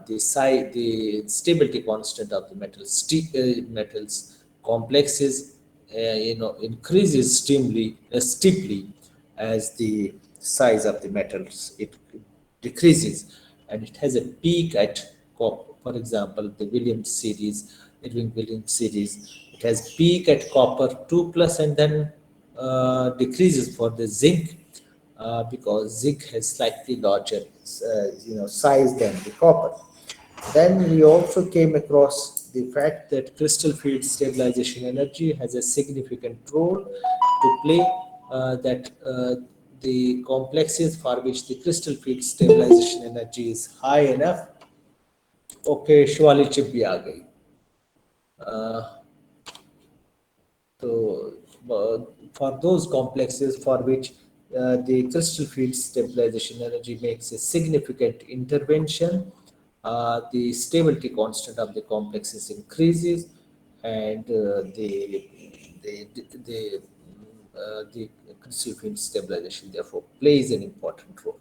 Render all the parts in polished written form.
the stability constant of the metals complexes increases steeply as the size of the metals it decreases, and it has a peak at for example the Irving Williams series. It has peak at copper 2 plus and then decreases for the zinc because zinc has slightly larger size than the copper. Then we also came across the fact that crystal field stabilization energy has a significant role to play, that the complexes for which the crystal field stabilization energy is high enough. Okay, Shivali chip भी आ गई. So, for those complexes for which the crystal field stabilization energy makes a significant intervention, the stability constant of the complexes increases, and the crystal field stabilization therefore plays an important role.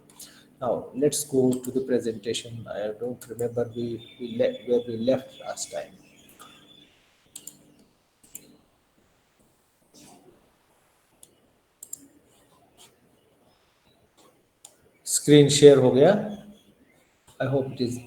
Now, let's go to the presentation. I don't remember where we left last time. Screen share हो गया. I hope it is.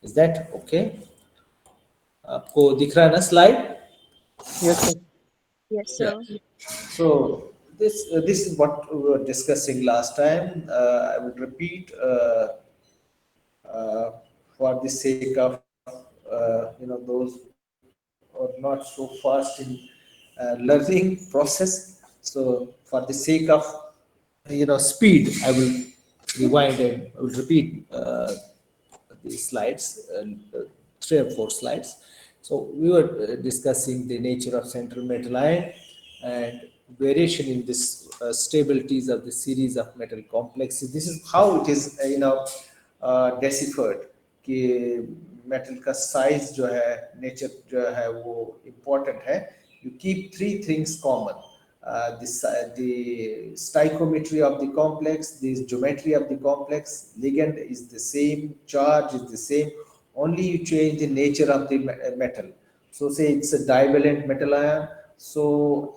Is that okay? आपको दिख रहा है ना slide? Yes, sir. Yes, Yeah. sir. So this is what we were discussing last time. I would repeat for the sake of those who are not so fast in learning process. So for the sake of speed, I will rewind and I will repeat the slides, three or four slides. So we were discussing the nature of central metal ion and variation in this stabilities of the series of metal complexes. This is how it is deciphered कि metal का size जो है, nature जो है वो important है. You keep three things common: the stoichiometry of the complex, the geometry of the complex, ligand is the same, charge is the same, only you change the nature of the metal. So say it's a divalent metal ion, so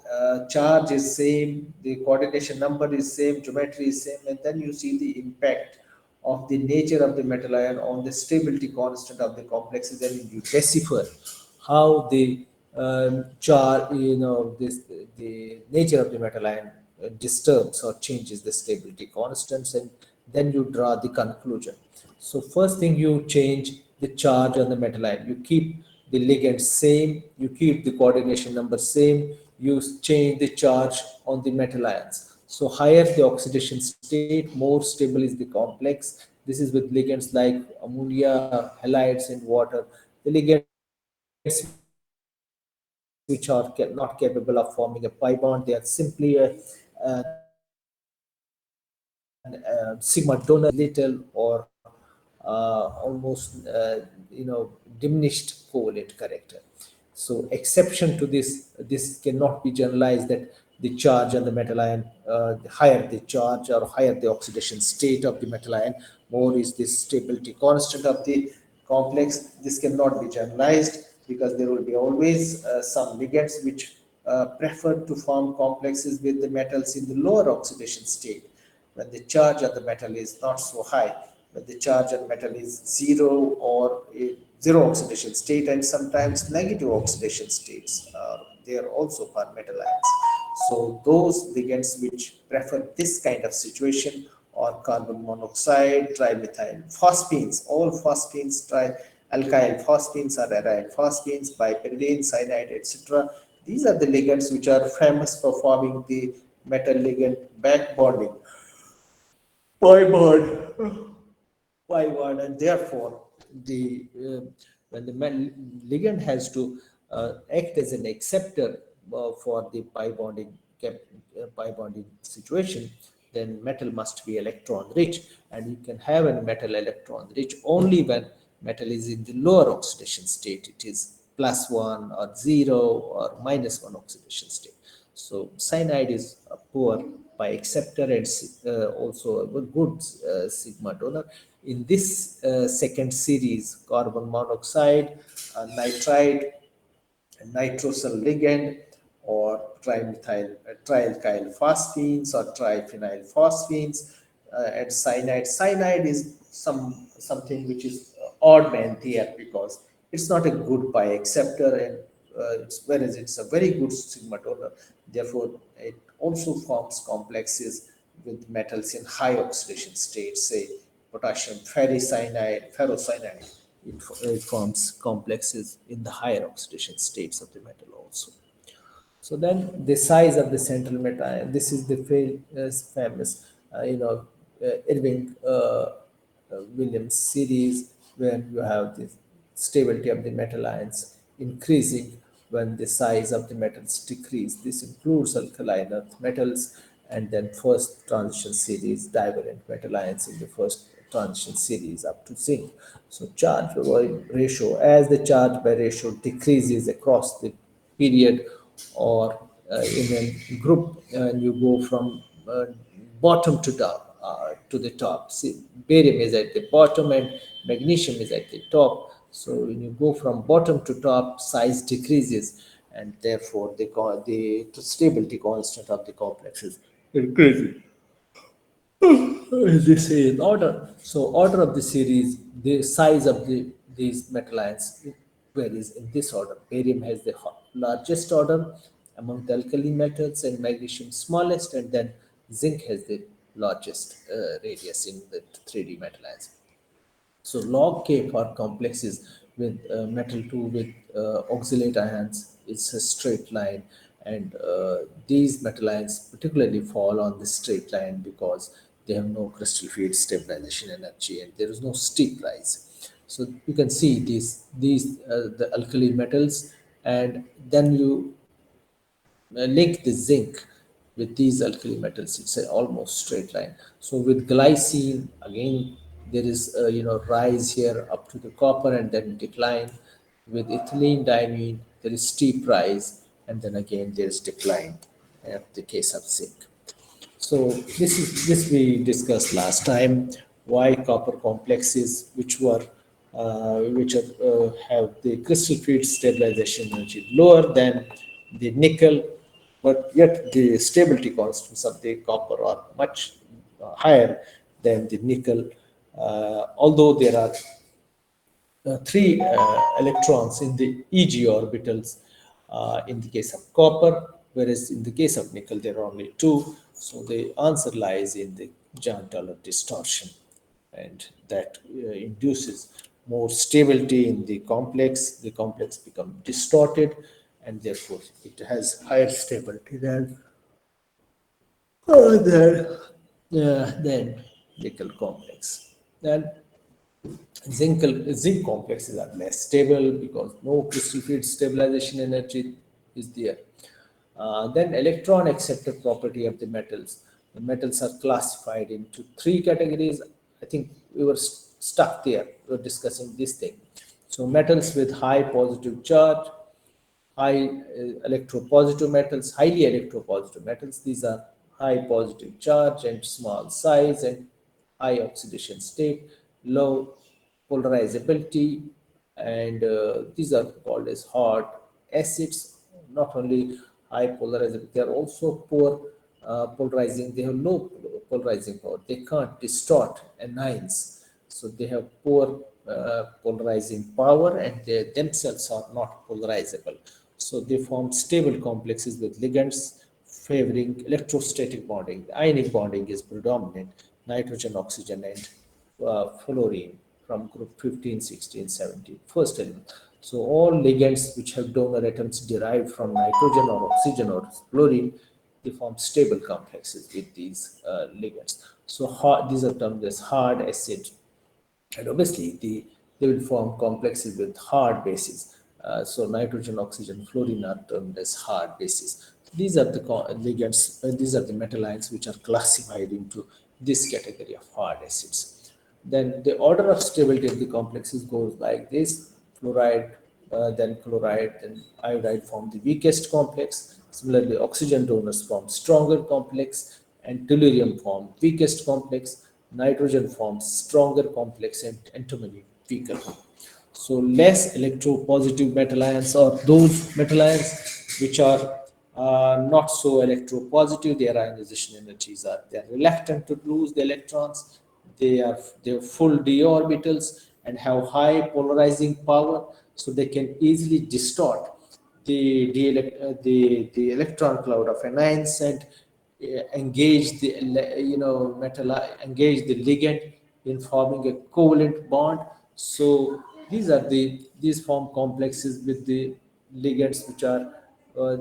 charge is same, the coordination number is same, geometry is same, and then you see the impact of the nature of the metal ion on the stability constant of the complexes, and you decipher how the the nature of the metal ion disturbs or changes the stability constants, and then you draw the conclusion. So first thing, you change the charge on the metal ion. You keep the ligand same, you keep the coordination number same, you change the charge on the metal ions. So higher the oxidation state, more stable is the complex. This is with ligands like ammonia, halides, and water. The ligands which are not capable of forming a pi bond, they are simply sigma donor little or almost diminished covalent character. So exception to this cannot be generalized, that the charge on the metal ion, the higher the charge or higher the oxidation state of the metal ion, more is the stability constant of the complex. This cannot be generalized because there will be always some ligands which prefer to form complexes with the metals in the lower oxidation state when the charge of the metal is not so high, when the charge of metal is zero or a zero oxidation state, and sometimes negative oxidation states are there also for metal ions. So those ligands which prefer this kind of situation are carbon monoxide, trimethyl phosphines, all phosphines, alkyl phosphines or aryl phosphines, bipyridine, cyanide, etc. These are the ligands which are famous for forming the metal ligand back bonding. Pi bond, and therefore the when the ligand has to act as an acceptor for the pi bonding situation, then metal must be electron rich, and you can have a metal electron rich only when metal is in the lower oxidation state. It is +1 or 0 or -1 oxidation state. So cyanide is poor by acceptor and also a good sigma donor. In this second series, carbon monoxide, nitride, nitrosyl ligand, or trialkyl phosphines or triphenyl phosphines, and cyanide. Cyanide is something which is odd man there because it's not a good pi acceptor, and whereas it's a very good sigma donor. Therefore, it also forms complexes with metals in high oxidation states, say potassium ferrocyanide. It forms complexes in the higher oxidation states of the metal also. So then the size of the central meta, this is the famous, Irving Williams series, where you have the stability of the metal ions increasing when the size of the metals decrease. This includes alkaline earth metals, and then first transition series divalent metal ions in the first transition series up to zinc. So charge by ratio, as the charge by ratio decreases across the period, or in a group, and you go from bottom to the top. See, barium is at the bottom and magnesium is at the top. So when you go from bottom to top, size decreases, and therefore the stability constant of the complex is increasing. This is order. So order of the series, the size of these metal ions varies in this order. Barium has the largest order among the alkali metals, and magnesium smallest, and then zinc has the largest radius in the 3D metal ions. So log K for complexes with metal 2 with oxalate ions is a straight line, and these metal ions particularly fall on the straight line because they have no crystal field stabilization energy and there is no steep rise. So you can see these the alkali metals, and then you link the zinc with these alkali metals. It's an almost straight line. So with glycine, again, there is a rise here up to the copper and then decline. With ethylene diamine, there is steep rise, and then again there is decline in the case of zinc. So this we discussed last time, why copper complexes which have the crystal field stabilization energy lower than the nickel, but yet the stability constants of the copper are much higher than the nickel. Although there are three electrons in the EG orbitals in the case of copper, whereas in the case of nickel there are only two. So the answer lies in the Jahn-Teller distortion, and that induces more stability in the complex. The complex becomes distorted, and therefore it has higher stability than nickel complex. And zinc complexes are less stable because no crystal field stabilization energy is there. Then electron acceptor property of the metals. The metals are classified into three categories. I think we were stuck there. We were discussing this thing. So metals with high positive charge, high electropositive metals, highly electropositive metals. These are high positive charge and small size and high oxidation state, low polarizability, and these are called as hard acids. Not only high polarizability, they are also poor polarizing. They have low polarizing power. They can't distort anions, so they have poor polarizing power, and they themselves are not polarizable. So they form stable complexes with ligands favoring electrostatic bonding. The ionic bonding is predominant, nitrogen, oxygen, and fluorine from group 15, 16, 17, first element. So all ligands which have donor atoms derived from nitrogen or oxygen or fluorine, they form stable complexes with these ligands. So these are termed as hard acid, and obviously they will form complexes with hard bases. So nitrogen, oxygen, fluorine are termed as hard bases. These are the ligands, these are the metal ions which are classified into this category of hard acids. Then the order of stability of the complexes goes like this: fluoride, then chloride, then iodide form the weakest complex. Similarly, oxygen donors form stronger complex, and tellurium form weakest complex. Nitrogen forms stronger complex, and antimony weaker. So less electropositive metal ions, or those metal ions which are not so electropositive, their ionization energies are, they are reluctant to lose the electrons. They are full d orbitals and have high polarizing power, so they can easily distort the electron cloud of anions and engage the metal, engage the ligand in forming a covalent bond. So these form complexes with the ligands which are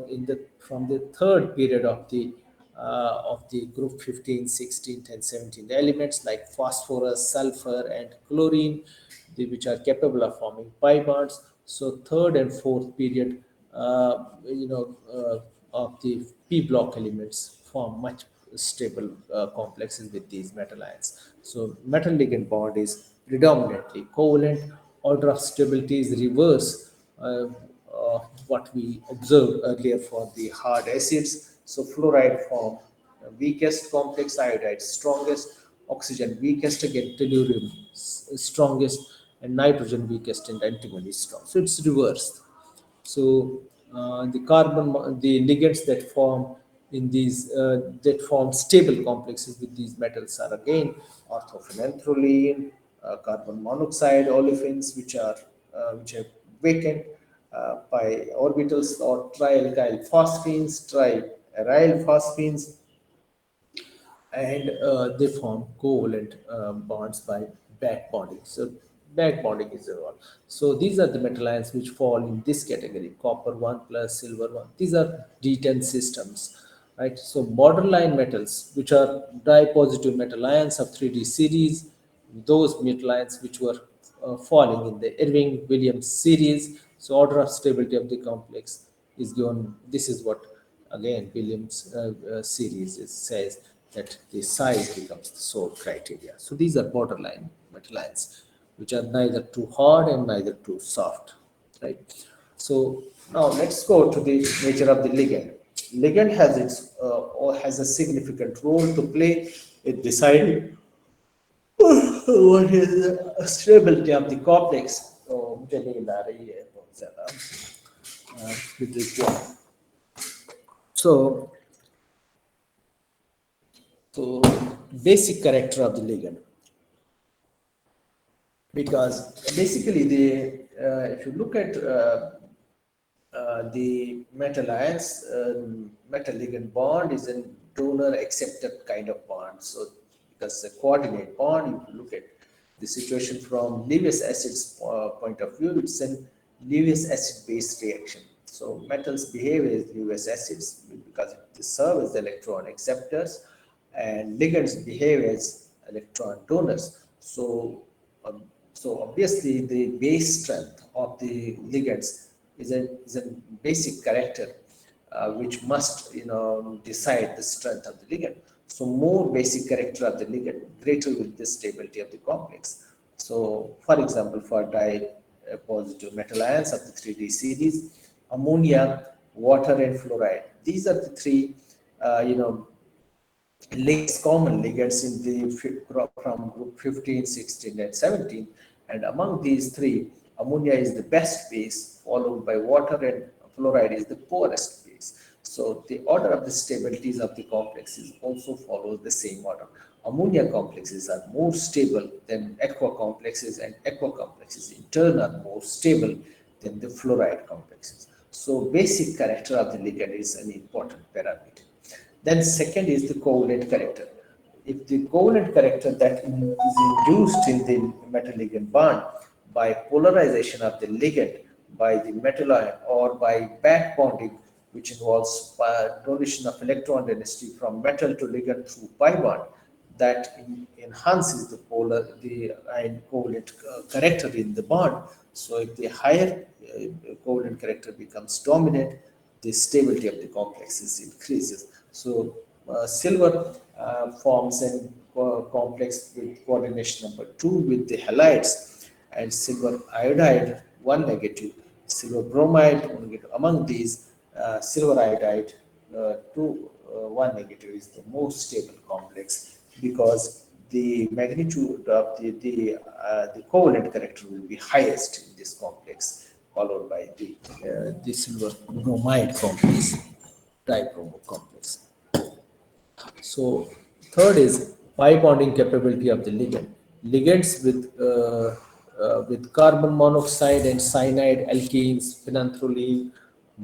in the from the third period of the group 15, 16, 10, 17, the elements like phosphorus, sulfur, and chlorine, which are capable of forming pi bonds. So third and fourth period, of the p block elements form much stable complexes with these metal ions. So metal ligand bond is predominantly covalent. Order of stability is reverse what we observed earlier for the hard acids. So fluoride form weakest complex, iodide strongest, oxygen weakest, again tellurium strongest, and nitrogen weakest, and antimony strong. So it's reversed. So the ligands that form in these that form stable complexes with these metals are again orthophenanthroline, carbon monoxide olefins, which have vacant pi orbitals, or trialkyl phosphines, triaryl phosphines, and they form covalent bonds by back bonding. So back bonding is involved. So these are the metal ions which fall in this category: copper 1 plus silver 1. These are D10 systems, right? So borderline metals, which are dipositive metal ions of 3D series, those metal ions which were falling in the Irving Williams series. So order of stability of the complex is given. This is what again Williams series says, that the size becomes the sole criteria. So these are borderline metal ions, which are neither too hard and neither too soft, right? So now let's go to the nature of the ligand. Ligand has its or has a significant role to play in deciding what is the stability of the complex. तो मुझे नींद आ रही है बहुत ज़्यादा with this one. So, so basic character of the ligand, because basically if you look at the metal ions, metal ligand bond is a donor acceptor kind of bond. So because a coordinate bond, if you look at the situation from Lewis acid's point of view, it's a Lewis acid based reaction. So metals behave as Lewis acids because they serve as electron acceptors, and ligands behave as electron donors. So obviously the base strength of the ligands is a basic character which must decide the strength of the ligand. So more basic character of the ligand, greater will the stability of the complex. So for example, for positive metal ions of the 3D series, ammonia, water, and fluoride. These are the three ligands, common ligands in the from group 15, 16, and 17. And among these three, ammonia is the best base, followed by water, and fluoride is the poorest base. So the order of the stabilities of the complexes also follows the same order. Ammonia complexes are more stable than aqua complexes, and aqua complexes in turn are more stable than the fluoride complexes. So basic character of the ligand is an important parameter. Then second is the covalent character. If the covalent character that is induced in the metal ligand bond by polarization of the ligand by the metal ion, or by back bonding, which involves donation of electron density from metal to ligand through pi bond, that enhances the ion covalent character in the bond. So if the higher covalent character becomes dominant, the stability of the complexes increases. So silver forms an complex with coordination number 2 with the halides, and silver iodide 1 negative, silver bromide 1 negative. Among these, silver iodide 2 1 negative is the most stable complex, because the magnitude of the covalent character will be highest in this complex, followed by the silver bromide complex, dibromo complex. So third is pi bonding capability of the ligand. Ligands with carbon monoxide and cyanide alkenes, phenanthrene,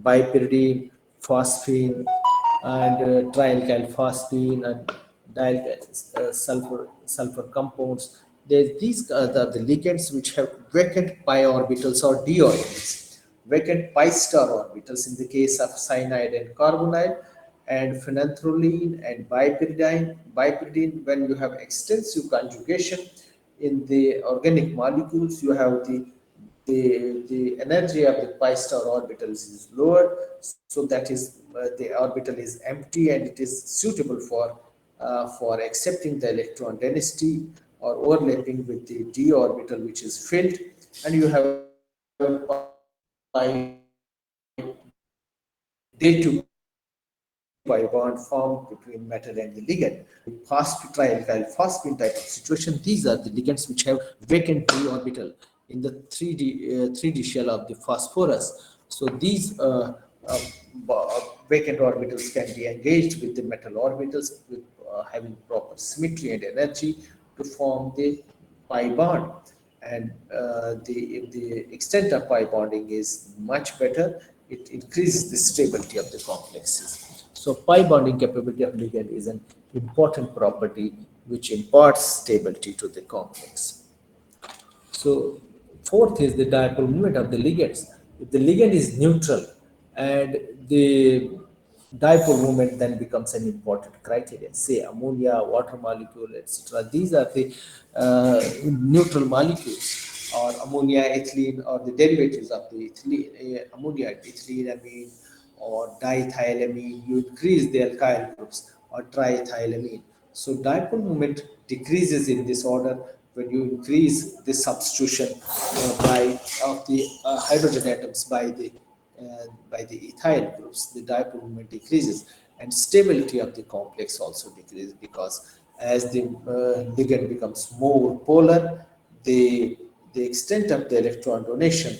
bipyridine, phosphine, and trialkyl phosphine and dialkyl sulfur compounds. These are the ligands which have vacant pi orbitals or d orbitals, vacant pi star orbitals in the case of cyanide and carbonyl, and phenanthrene and bipyridine. When you have extensive conjugation in the organic molecules, you have the energy of the pi star orbitals is lower, so that is the orbital is empty and it is suitable for accepting the electron density or overlapping with the d orbital which is filled, and you have a pi day to pi bond formed between metal and the ligand. Trialkyl phosphine type of situation, these are the ligands which have vacant d orbital in the 3D shell of the phosphorus. So these vacant orbitals can be engaged with the metal orbitals with having proper symmetry and energy to form the pi bond. And if the extent of pi bonding is much better, it increases the stability of the complexes. So pi bonding capability of ligand is an important property which imparts stability to the complex. So fourth is the dipole moment of the ligands. If the ligand is neutral, and the dipole moment then becomes an important criteria. Say ammonia, water molecule, etc. These are the neutral molecules, or ammonia, ethylene, or the derivatives of the ammonia, ethylenamine, or diethylamine. You increase the alkyl groups, or triethylamine. So dipole moment decreases in this order when you increase the substitution by of the hydrogen atoms by the ethyl groups. The dipole moment decreases, and stability of the complex also decreases, because as the ligand becomes more polar, the extent of the electron donation,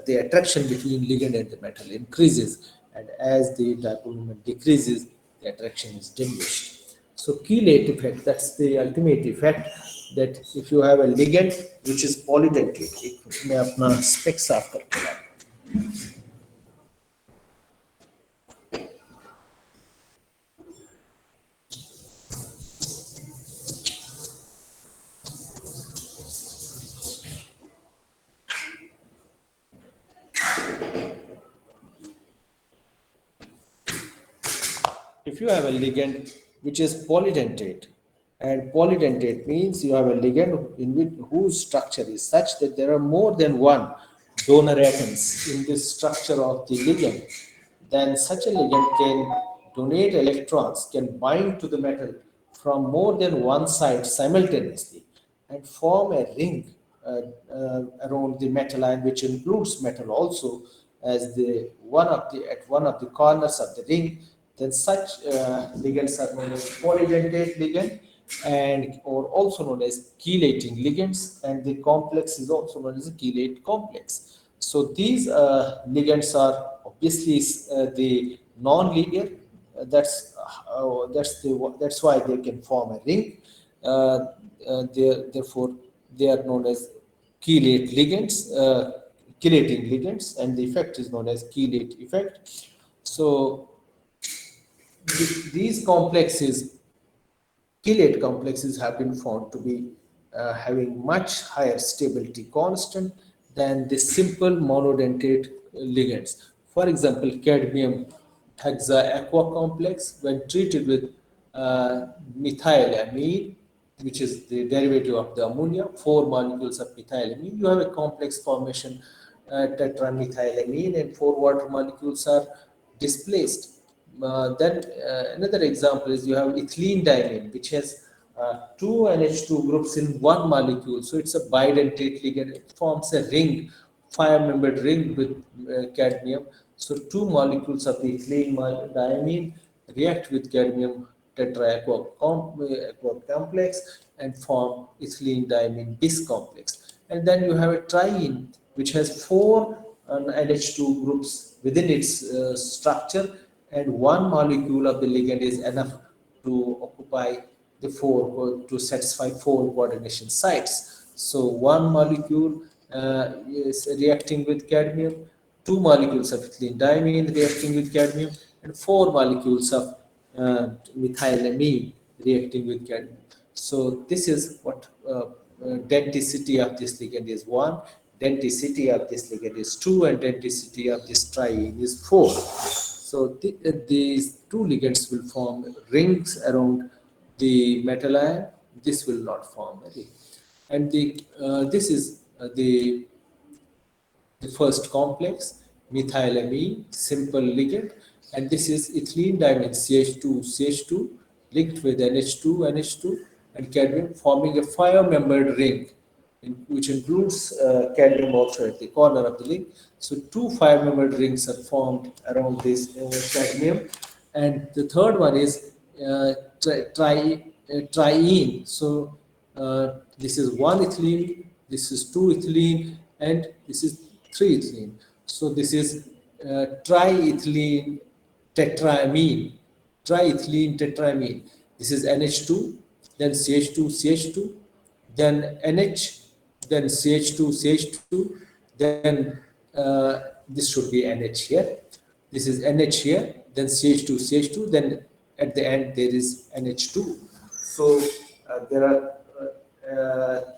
the attraction between ligand and the metal increases, and as the dipole moment decreases, the attraction is diminished. So chelate effect, that's the ultimate effect, that if you have a ligand which is polydentate, मैं अपना specs साफ करके लाऊं. If you have a ligand which is polydentate, and polydentate means you have a ligand in which whose structure is such that there are more than one donor atoms in this structure of the ligand, then such a ligand can donate electrons, can bind to the metal from more than one side simultaneously, and form a ring around the metal ion, which includes metal also as the one of the corners of the ring. Then such ligands are known as polydentate ligand, and or also known as chelating ligands, and the complex is also known as a chelate complex. So these ligands are obviously the non-linear. That's why they can form a ring. Therefore, they are known as chelate ligands, chelating ligands, and the effect is known as chelate effect. So these complexes, chelate complexes, have been found to be having much higher stability constant than the simple monodentate ligands. For example, cadmium hexaaqua complex, when treated with methylamine, which is the derivative of the ammonia, four molecules of methylamine, you have a complex formation tetramethylamine, and four water molecules are displaced. Then another example is you have ethylene diamine, which has two NH2 groups in one molecule. So it's a bidentate ligand. It forms a ring, five-membered ring with cadmium. So two molecules of the ethylene diamine react with cadmium tetraaqua complex and form ethylene diamine bis complex. And then you have a triene, which has four NH2 groups within its structure, and one molecule of the ligand is enough to occupy the four, to satisfy four coordination sites. So one molecule is reacting with cadmium, two molecules of ethylene diamine reacting with cadmium, and four molecules of methylamine reacting with cadmium. So this is what denticity of this ligand is 1, denticity of this ligand is 2, and denticity of this triene is 4. So these two ligands will form rings around the metal ion. This will not form a ring. And this is the first complex, methylamine, simple ligand, and this is ethylene diamine CH2 linked with NH2, and cadmium, forming a five-membered ring, which includes cadmium also at the corner of the link. So two five-membered rings are formed around this cadmium, and the third one is triene. So this is one ethylene, this is two ethylene, and this is three ethylene. So this is triethylene tetraamine, triethylene tetraamine. This is NH2, then CH2, then NH, then CH2, then this should be NH here. This is NH here, then CH2, then at the end there is NH2. So there are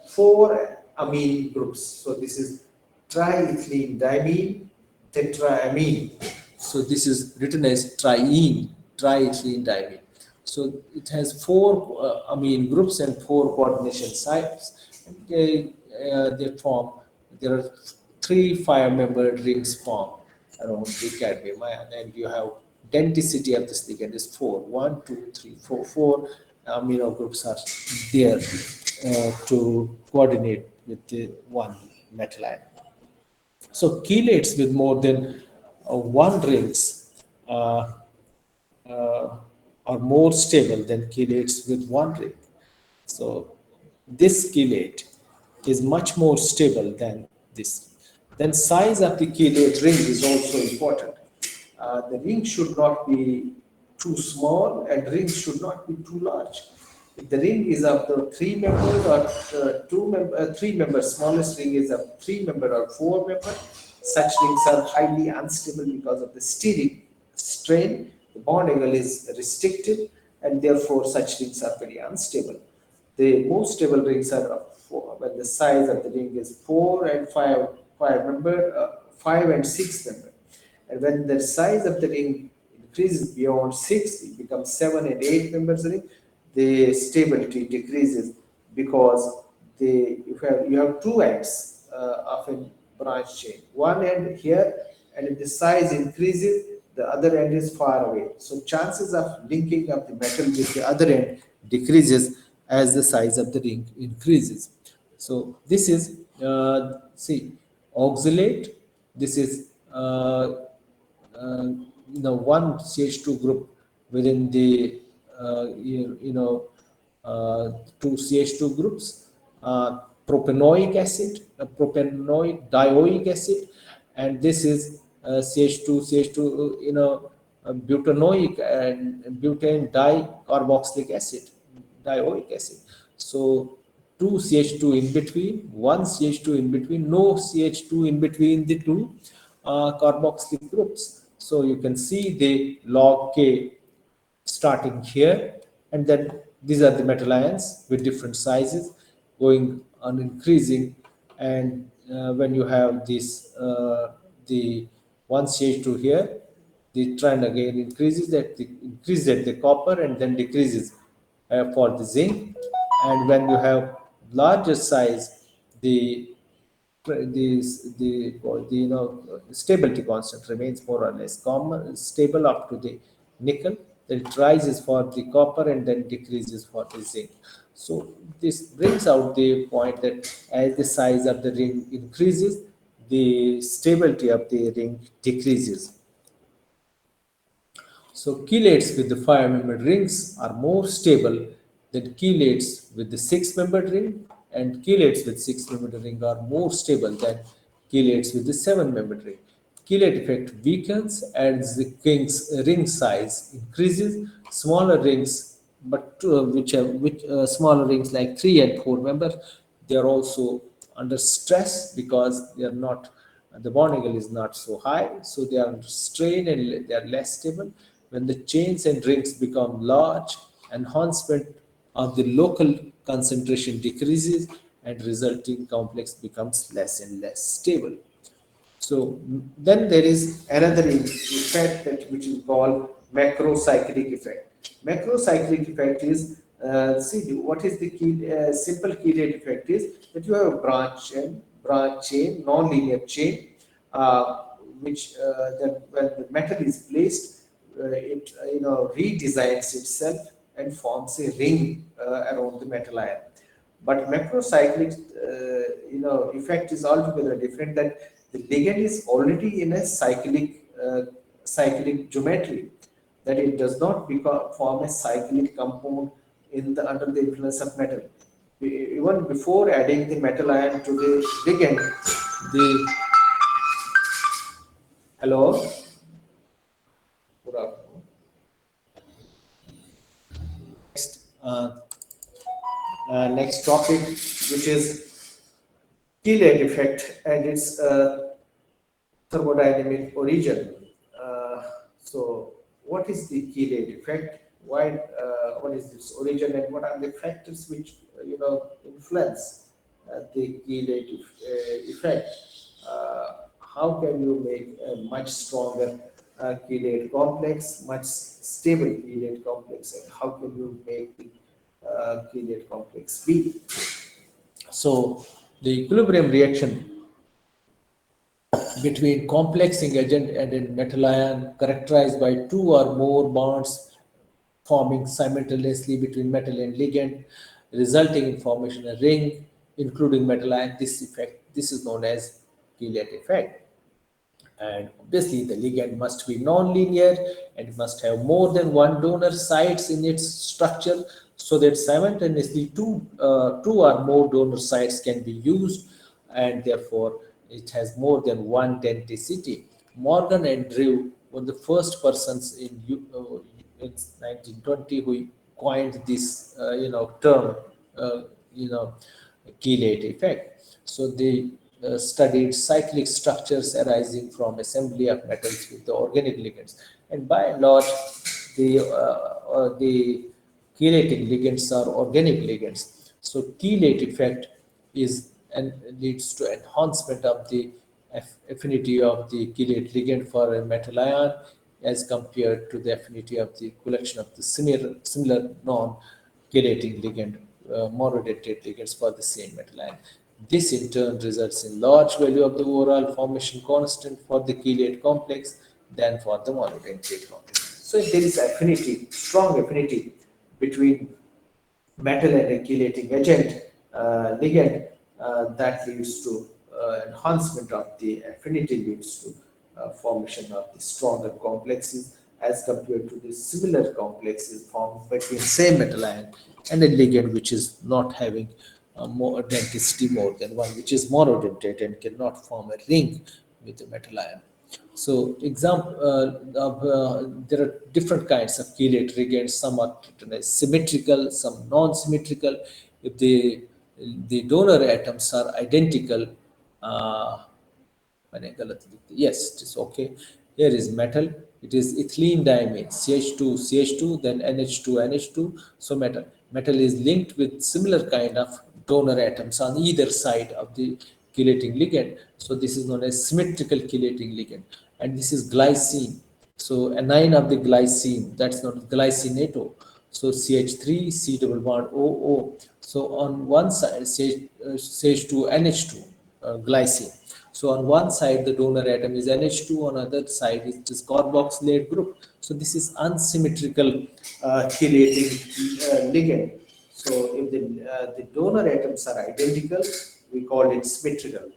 four amine groups. So this is triethylene diamine tetraamine. So this is written as triethylene diamine. So it has four amine groups and four coordination sites. And they form, there are three five-membered rings formed around the cadmium ion, and you have denticity of this ligand is 4. 1, 2, 3, 4. Four amino groups are there to coordinate with the one metal ion. So chelates with more than one rings uh, are more stable than chelates with one ring. So this chelate is much more stable than this. Then size of the chelate ring is also important. The ring should not be too small and ring should not be too large. If the ring is of the three members or three members, smallest ring is of three member or four member, such rings are highly unstable because of the steric strain. The bond angle is restricted and therefore such rings are very unstable. The most stable rings are when the size of the ring is 4 and 5 member, 5 and 6 member. And when the size of the ring increases beyond 6, it becomes 7 and 8 members ring, the stability decreases because you have two ends of a branch chain. One end here, and if the size increases, the other end is far away. So chances of linking of the metal with the other end decreases as the size of the ring increases. So this is see oxalate. This is one CH2 group within the two CH2 groups, propanoic acid, propanoic dioic acid, and this is CH2, butanoic and butane dicarboxylic acid, dioic acid. So two CH2 in between, one CH2 in between, no CH2 in between the two carboxylic groups. So you can see the log K starting here, and then these are the metal ions with different sizes going on increasing, and when you have this the one CH2 here, the trend again increases at the copper and then decreases for the zinc, and when you have larger size, the stability constant remains more or less common stable up to the nickel, then it rises for the copper and then decreases for the zinc. So this brings out the point that as the size of the ring increases, the stability of the ring decreases. So chelates with the five-membered rings are more stable than chelates with the six-membered ring, and chelates with six-membered ring are more stable than chelates with the seven-membered ring. Chelate effect weakens as the ring size increases. Smaller rings, but smaller rings like three and four members, they are also under stress because they are not the bond angle is not so high, so they are under strain and they are less stable. When the chains and rings become large, enhancement of the local concentration decreases and resulting complex becomes less and less stable. So then there is another effect that which is called macrocyclic effect. Macrocyclic effect is see what is the key simple chelate effect is that you have a branch chain, non-linear chain, which then when the metal is placed, it redesigns itself and forms a ring around the metal ion. But macrocyclic, effect is altogether different. That the ligand is already in a cyclic geometry. That it does not form a cyclic compound in the under the influence of metal. Even before adding the metal ion to the ligand, the hello, good afternoon. Next topic, which is chelate effect and its thermodynamic origin. So, what is the chelate effect? Why? What is its origin, and what are the factors which influence the chelate effect? How can you make a much stronger chelate complex, much stable chelate complex, and how can you make the chelate complex be? So, the equilibrium reaction between complexing agent and a metal ion characterized by two or more bonds forming simultaneously between metal and ligand, resulting in formation of a ring, including metal ion. This is known as chelate effect. And obviously, the ligand must be non-linear and must have more than one donor sites in its structure so that simultaneously two or more donor sites can be used, and therefore it has more than one denticity. Morgan and Drew were the first persons in 1920 who coined this term, uh, you know chelate effect. So they studied cyclic structures arising from assembly of metals with the organic ligands, and by and large, the chelating ligands are organic ligands. So chelate effect is and leads to enhancement of the affinity of the chelate ligand for a metal ion as compared to the affinity of the collection of the similar non-chelating ligand, monodentate ligands for the same metal ion. This in turn results in large value of the overall formation constant for the chelate complex than for the monodentate complex. So there is affinity, strong affinity between metal and a chelating agent ligand that leads to enhancement of the affinity leads to formation of the stronger complexes as compared to the similar complexes formed between same metal ion and a ligand which is not having more denticity more than one, which is monodentate and cannot form a ring with the metal ion. So, there are different kinds of chelate ligands. Some are written as symmetrical, some non-symmetrical. If the donor atoms are identical, uh, मैंने गलत लिख दिया. Yes, it is okay. Here is metal. It is ethylene diamine, CH2, CH2, then NH2, NH2. So metal is linked with similar kind of donor atoms on either side of the chelating ligand. So this is known as symmetrical chelating ligand. And this is glycine. So anion of the glycine, that's not glycinato. So CH3, C double bond OO. So on one side, CH2, NH2. glycine. So on one side, the donor atom is NH2, on other side it is carboxylate group. So this is unsymmetrical chelating ligand. So if the donor atoms are identical, we call it symmetrical.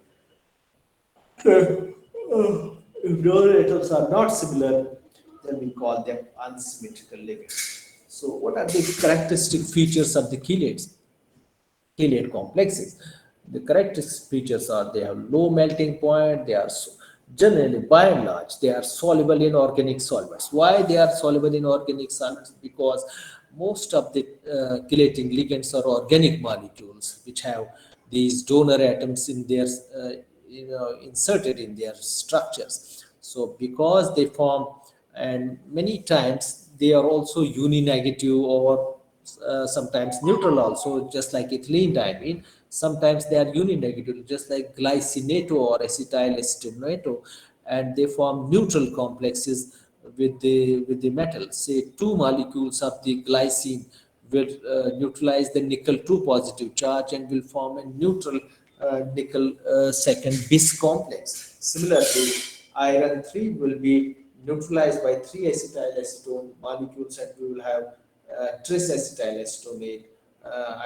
If donor atoms are not similar, then we call them unsymmetrical ligands. So what are the characteristic features of the chelates? Chelate complexes. The characteristic features are they have low melting point, they are generally, by and large, they are soluble in organic solvents. Why they are soluble in organic solvents? Because most of the chelating ligands are organic molecules which have these donor atoms in their, inserted in their structures. So because they form, and many times they are also uninegative or sometimes neutral also, just like ethylene diamine. Sometimes they are uninegative, just like glycinato or acetyl acetonato, and they form neutral complexes with the metal. Say two molecules of the glycine will neutralize the nickel 2 positive charge and will form a neutral nickel second bis complex. Similarly, iron 3 will be neutralized by 3 acetyl acetone molecules, and we will have tris acetyl acetonate,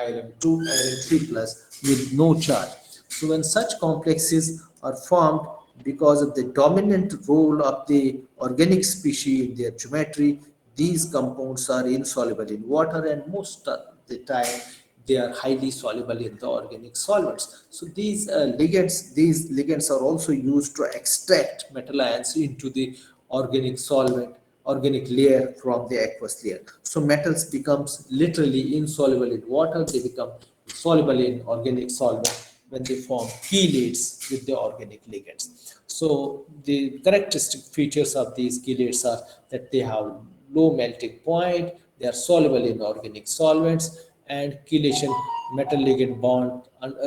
iron 2, iron 3 plus with no charge. So when such complexes are formed because of the dominant role of the organic species in their geometry, these compounds are insoluble in water, and most of the time they are highly soluble in the organic solvents. So these ligands are also used to extract metal ions into the organic solvent, organic layer from the aqueous layer. So metals becomes literally insoluble in water. They become soluble in organic solvent when they form chelates with the organic ligands. So the characteristic features of these chelates are that they have low melting point, they are soluble in organic solvents, and chelation metal ligand bond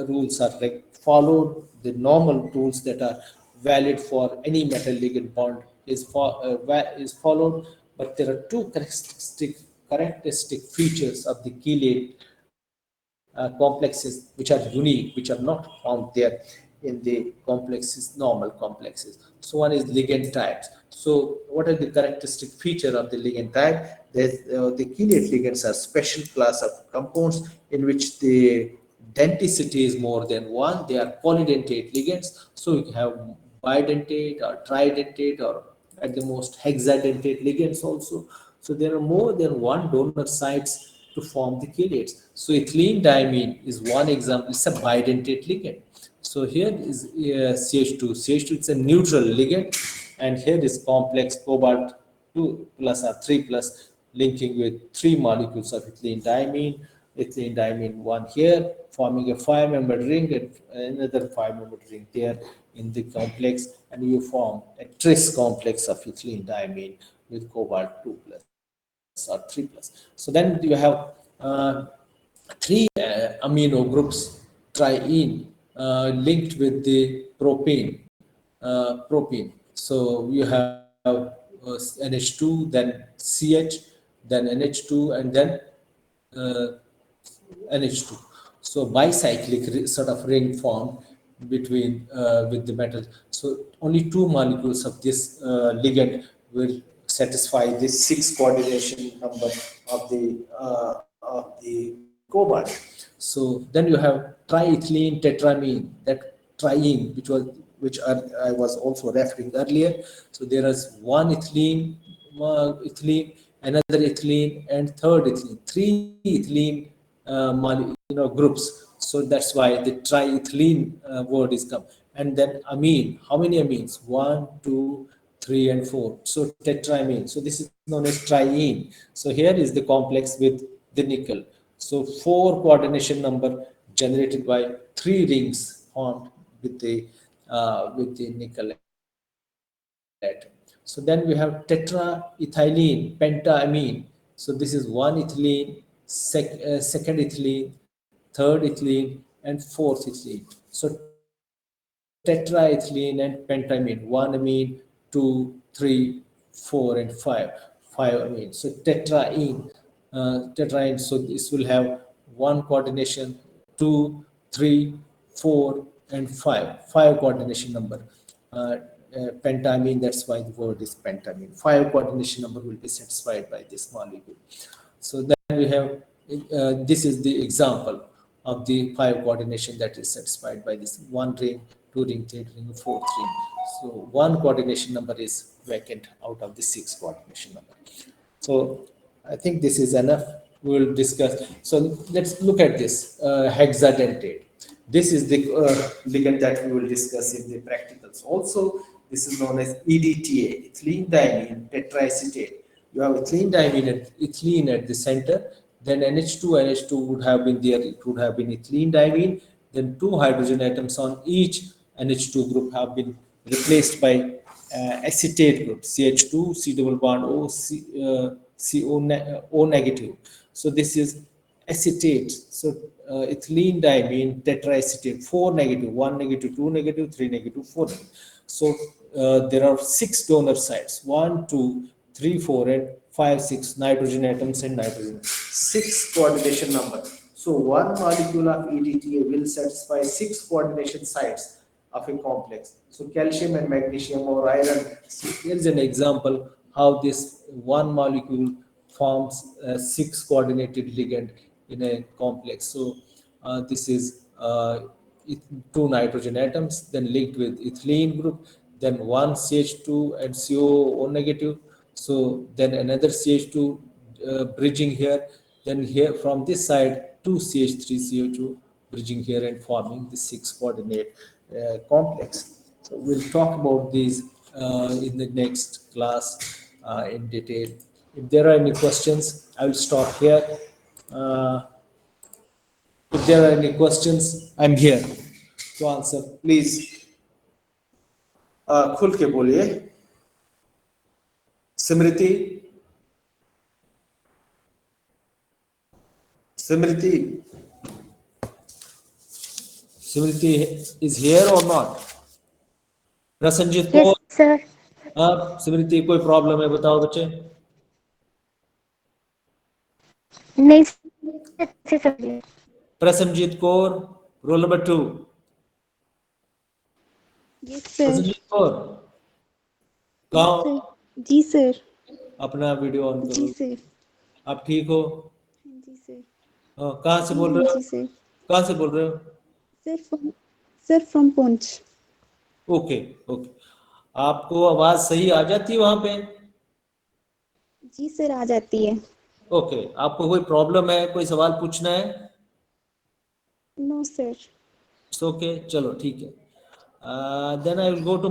rules are followed. The normal rules that are valid for any metal ligand bond is followed, but there are two characteristic features of the chelate complexes which are unique, which are not found there in the complexes, normal complexes. So one is ligand types. So what are the characteristic feature of the ligand type? The chelate ligands are special class of compounds in which the denticity is more than one. They are polydentate ligands. So you have bidentate or tridentate or at the most hexadentate ligands also. So there are more than one donor sites to form the chelates. So ethylene diamine is one example. It's a bidentate ligand. So here is CH2. CH2 is a neutral ligand, and here is complex cobalt 2 plus or 3 plus linking with three molecules of ethylene diamine one here, forming a five-membered ring and another five-membered ring there in the complex, and you form a tris complex of ethylene diamine with cobalt 2 plus or 3 plus. So then you have three amino groups triene linked with the propene. So you have NH2, then CH, then NH2, and then uh, NH2. So bicyclic sort of ring formed between with the metal. So only two molecules of this ligand will satisfy this six coordination number of the cobalt. So then you have triethylene tetramine, that triene, which I was also referring earlier. So there is one ethylene, another ethylene, and third ethylene. Three ethylene groups. So that's why the triethylene word is come. And then amine. How many amines? One, two, three, and four. So tetramine. So this is known as triene. So here is the complex with the nickel. So four coordination number generated by three rings formed with the nickel atom. So then we have tetraethylene pentaamine. So this is one ethylene, second ethylene, third ethylene, and fourth ethylene. So tetraethylene and pentamine, one amine, two, three, four, and five amines. So tetraene. So this will have one coordination, two, three, four, and 5 coordination number. Pentamine, that's why the word is pentamine. 5 coordination number will be satisfied by this molecule. So then we have, this is the example of the 5 coordination that is satisfied by this 1 ring, 2 ring, 3 ring, 4th ring. So 1 coordination number is vacant out of the 6 coordination number. So I think this is enough. We will discuss. So let's look at this hexadentate. This is the ligand that we will discuss in the practicals. Also, this is known as EDTA, ethylene diamine tetraacetate. You have ethylene diamine and ethylene at the center. Then NH2 would have been there. It would have been ethylene diamine. Then 2 hydrogen atoms on each NH2 group have been replaced by acetate group, CH2, C double bond O, O negative. So this is acetate. So ethylene diamine tetraacetate, 4 negative, 1 negative, 2 negative, 3 negative, 4 negative. So there are 6 donor sites, 1, 2, 3, 4, and 5, 6 nitrogen atoms and nitrogen. 6 coordination number. So one molecule of EDTA will satisfy 6 coordination sites of a complex. So calcium and magnesium or iron. So here's an example how this one molecule forms a 6 coordinated ligand in a complex. So this is 2 nitrogen atoms, then linked with ethylene group, then one CH2 and CO negative. So then another CH2 bridging here, then here from this side 2 CH3CO2 bridging here and forming the 6 coordinate complex. So we'll talk about these in the next class in detail. If there are any questions, I will stop here. Uh, if there are any questions, I'm here to answer. Please खुल के बोलिए. स्मृति, स्मृति, स्मृति is here or not? Prasannajit को. Yes, sir. स्मृति कोई problem है बताओ बच्चे. नहीं sir, अच्छे से समझिए। Prasannajit Kaur, roll number 2. Yes, sir. Prasannajit Kaur Yes, कहाँ? sir. जी सर. अपना वीडियो ऑन जी करो. सर. आप ठीक हो? हाँ जी सर. कहाँ से बोल रहे हो? जी सर. कहाँ से बोल रहे हो? Sir from Poonch. Okay okay. आपको आवाज सही आ जाती है वहां पे? जी सर आ जाती है. ओके. आपको कोई प्रॉब्लम है, कोई सवाल पूछना है? No sir. ओके चलो ठीक है. Then I will go to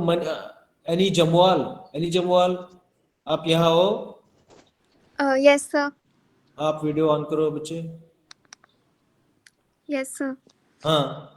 Annie Jamwal. Annie Jamwal, आप यहाँ हो? Yes, sir. आप वीडियो ऑन करो बच्चे. Yes, sir. हाँ